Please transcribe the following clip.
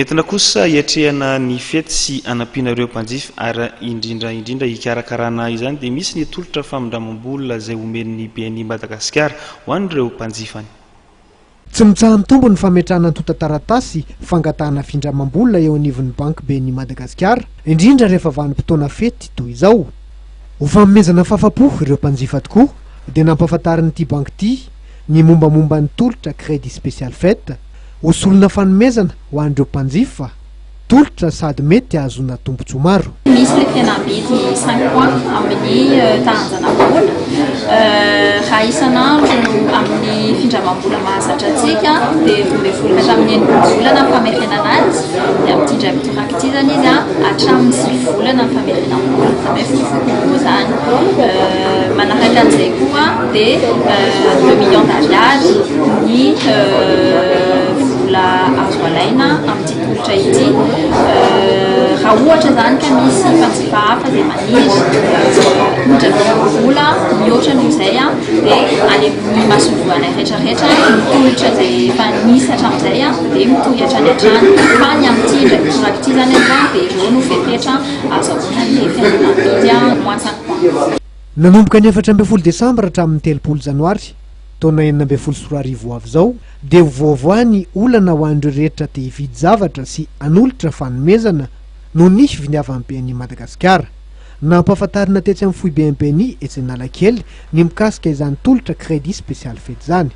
entina kosa iatrehana ny fety sy anampinareo mpanjifa ary indrindra hikarakarana izany dia misy ny tolotra famindramam-bola izay omen'ny BNI Madagasikara ho an'ireo mpanjifany. Tsy mitsaha mitombo ny fametrahana antonta-taratasy fangatahana findramam-bola eo anivon'ny banky BNI Madagasikara indrindra rehefa vanim-potoana fety toy izao. Ho fanomezana fahafapo ireo mpanjifa tokoa dia nampahafantarin'ity banky ity ny mombamomba ny tolotra crédit spécial fête ho solona fanomezana ho an'ireo mpanjifa tolotra sady mety ahazona tombontsoa maro. Misy le fihenam-bidy 5 points amin'ny tanjana vola raha isan'andro amin'ny findramam-bola mahazatra antsika dia 12 hatramin'ny 8 volana ny famerenana azy dia amin'ity indray mitoraka ity zany izy hatramin'ny 6 volana ny famerenam-bola zany hoe fokokoa zany. Manaraka an'izay koa dia 2 millions d'ariary ny vola azo alaina amin'ity tolotra ity. Raha ohatra zany ka misy mpanjifa hafa dia maniry vola mihoatra nohizay dia any amin'ny mahasovoana rehetrarehetra ny tolotra izay efa nisy hatramin'izay dia mitohy hatrany fa ny amin'ity indray mitoraka ity zany dia ireo no fepetra azahoana ny fihenam-bidy moins 5 points. Nanomboka ny 14 Desambra hatramin'ny 3 Janoary taona 2024 avy izao dia voavoany olana ho an'ireo rehetra te hividy zavatra sy anolotra fanomezana no nisy viniavan'ny BNI Madagasikara. Nampahafantarina tetsy amin'ny fohy BNI etsy Analakely ny mikasika izany tolotra crédit spécial fety zany.